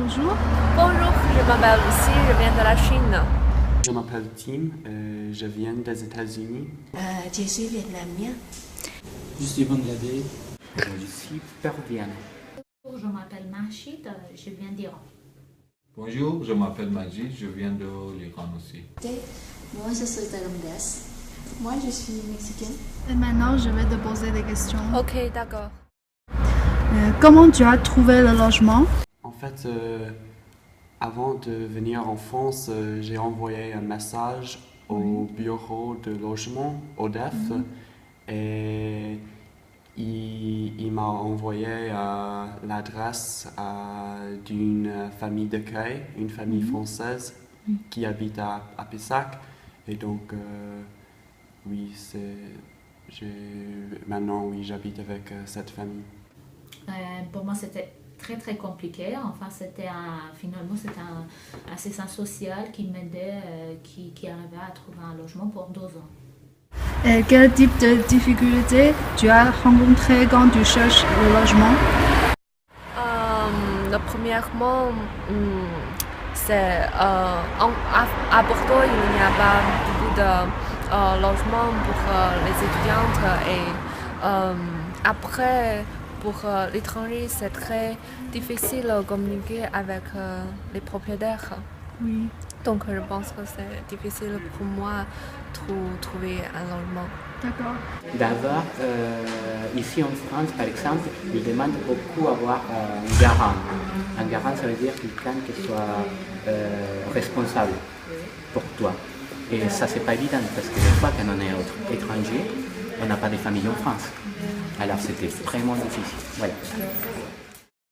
Bonjour. Bonjour, je m'appelle Lucie, je viens de la Chine. Je m'appelle Tim, je viens des États-Unis. Je suis vietnamien. Je suis bangladais. Je suis peruvienne. Je m'appelle Machid, je viens d'Iran. Bonjour, je m'appelle Majid, je viens de l'Iran aussi. Moi, je suis thaïlandaise. Moi, je suis mexicaine. Et maintenant, je vais te poser des questions. Ok, d'accord. Comment tu as trouvé le logement? En fait, avant de venir en France, j'ai envoyé un message au bureau de logement, ODEF, et il m'a envoyé l'adresse d'une famille d'accueil, une famille française qui habite à Pessac. Et donc, oui, maintenant, oui, j'habite avec cette famille. Pour moi, c'était très compliqué. Enfin, finalement, c'était un assistant social qui m'aidait, qui arrivait à trouver un logement pour 2 ans. Et quel type de difficultés tu as rencontré quand tu cherches le logement? Premièrement, c'est à Bordeaux, il n'y a pas beaucoup de logements pour les étudiantes et après, pour l'étranger, c'est très difficile de communiquer avec les propriétaires. Oui. Donc je pense que c'est difficile pour moi de trouver un logement. D'accord. D'abord, ici en France, par exemple, ils demandent beaucoup avoir un garant. Un garant, ça veut dire quelqu'un qui soit responsable pour toi. Et ça, c'est pas évident parce que des fois, quand on est étranger, on n'a pas de famille en France. Alors, c'était vraiment difficile. Voilà.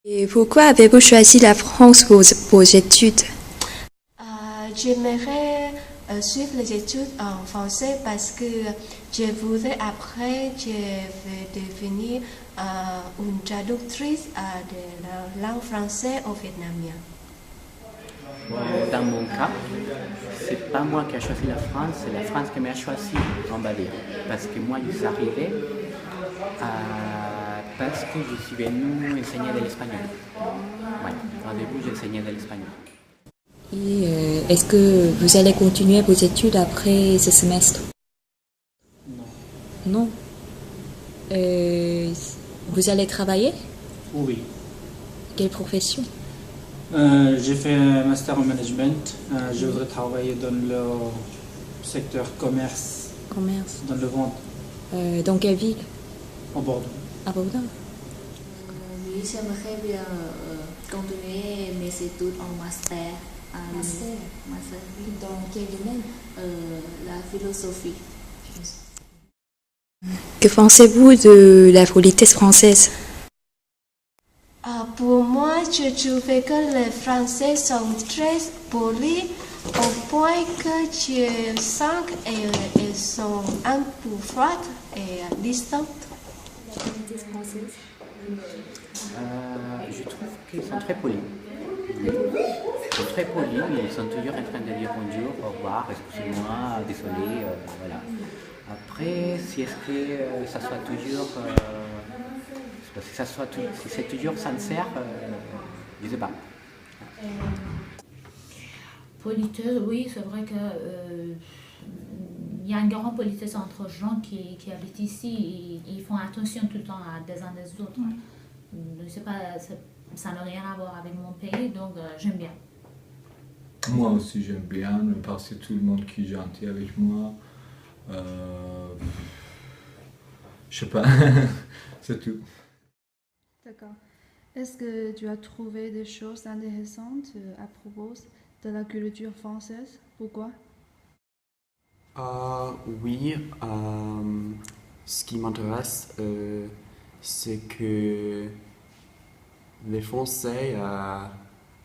Et pourquoi avez-vous choisi la France pour vos études? J'aimerais suivre les études en français parce que je voudrais après, je vais devenir une traductrice de la langue française au vietnamien. Dans mon cas, c'est pas moi qui ai choisi la France, c'est la France qui m'a choisi, on va dire. Parce que moi, je suis arrivé parce que je suis venu enseigner de l'espagnol. Ouais, au début, j'enseignais de l'espagnol. Et est-ce que vous allez continuer vos études après ce semestre? Non. Vous allez travailler? Oui. Quelle profession? J'ai fait un master en management. Je voudrais travailler dans le secteur commerce, dans le vente. Dans quelle ville? À Bordeaux. À Bordeaux. Oui, j'aimerais bien continuer mes études en master. Master. Dans quel domaine? La philosophie. Que pensez-vous de la politesse française? Pour moi, je trouve que les Français sont très polis au point que je sens qu'ils sont un peu froides et distantes. La politesse française. Je trouve qu'ils sont très polis. Ils sont très polis, ils sont toujours en train de dire bonjour, au revoir, excusez-moi, désolé, voilà. Après, si est-ce que ça soit toujours, si c'est toujours sincère, je ne sais pas. Politesse, oui, c'est vrai que il y a une grande politesse entre gens qui habitent ici. Ils font attention tout le temps à des uns des autres. Je ne sais pas, ça n'a rien à voir avec mon pays, donc j'aime bien. Moi aussi j'aime bien, parce que tout le monde qui est gentil avec moi. Je sais pas, c'est tout. D'accord. Est-ce que tu as trouvé des choses intéressantes à propos de la culture française? Pourquoi? Oui, ce qui m'intéresse, c'est que les Français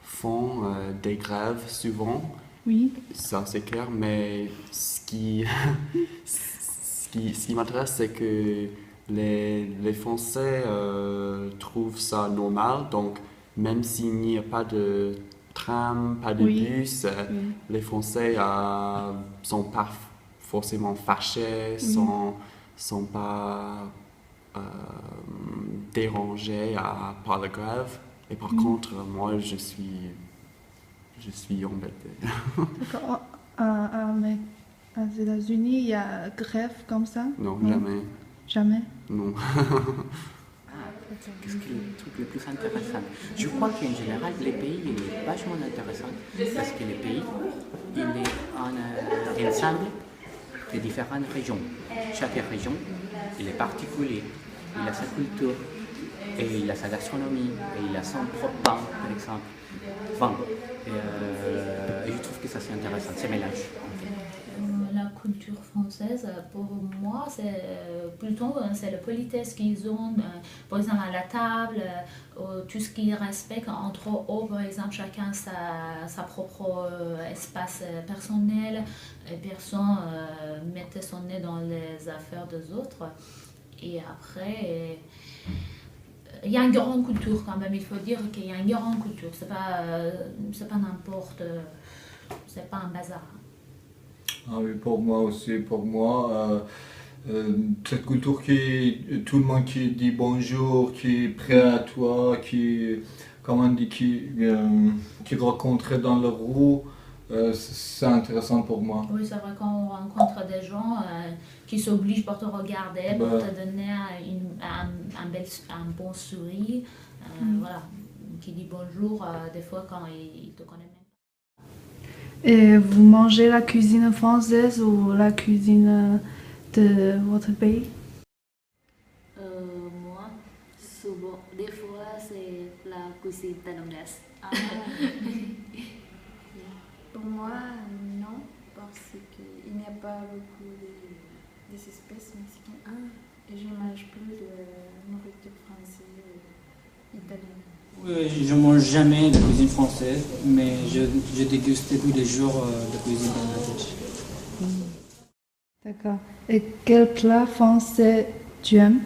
font des grèves souvent. Oui. Ça, c'est clair, mais ce qui m'intéresse, c'est que les Français trouvent ça normal. Donc, même s'il n'y a pas de tram, pas de bus, les Français sont pas forcément fâchés, sont pas dérangés par la grève. Et par contre, moi, je suis embêté. D'accord. Aux États-Unis, il y a grève comme ça? Non, jamais. Jamais? Non. Qu'est-ce qui est le truc le plus intéressant? Je crois qu'en général, les pays, il est vachement intéressant parce que les pays, il est un ensemble de différentes régions. Chaque région, il est particulier, il a sa culture, et il a sa gastronomie, et il a son propre pain, par exemple. Enfin, et je trouve que ça c'est intéressant, ce mélange. La culture française, pour moi, c'est plutôt c'est la politesse qu'ils ont, par exemple à la table, tout ce qui respecte entre eux, par exemple, chacun sa propre espace personnel, et personne mettait son nez dans les affaires des autres. Et après, il y a une grande culture quand même, il faut dire qu'il y a une grande culture, c'est pas n'importe, c'est pas un bazar. Ah oui, pour moi aussi, cette culture tout le monde qui dit bonjour, qui est prêt à toi, qui rencontre dans la rue, c'est intéressant pour moi. Oui, c'est vrai qu'on rencontre des gens qui s'obligent pour te regarder, pour te donner un bon sourire, voilà, qui dit bonjour des fois quand il te connaît même. Et vous mangez la cuisine française ou la cuisine de votre pays? Moi, souvent, des fois, c'est la cuisine thaïlandaise. Pour moi, non, parce qu'il n'y a pas beaucoup des espèces mexicaines. Et je ne mange plus de nourriture française ou italienne. Oui, je ne mange jamais de cuisine française, mais je déguste tous les jours de cuisine bangladesh. D'accord. Et quel plat français tu aimes?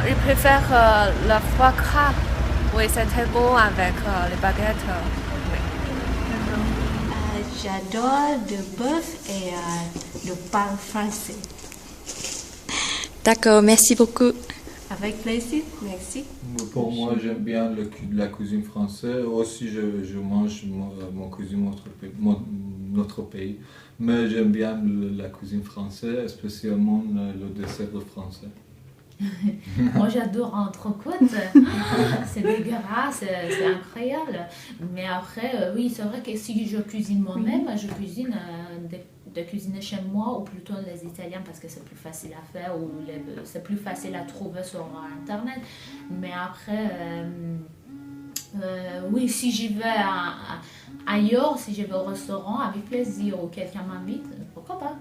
Je préfère le foie gras. Oui, c'est très bon avec les baguettes. Oui. J'adore le bœuf et le pain français. D'accord, merci beaucoup. Avec plaisir, merci. Pour moi, j'aime bien la cuisine française. Aussi, je mange mon cuisine notre pays. Mais j'aime bien la cuisine française, spécialement le dessert français. Moi j'adore entrecôte, c'est dégueulasse, c'est incroyable. Mais après, oui, c'est vrai que si je cuisine moi-même, je cuisine de cuisiner chez moi ou plutôt les Italiens parce que c'est plus facile à faire ou c'est plus facile à trouver sur internet. Mais après, oui, si j'y vais ailleurs, si je vais au restaurant avec plaisir ou quelqu'un m'invite, pourquoi pas.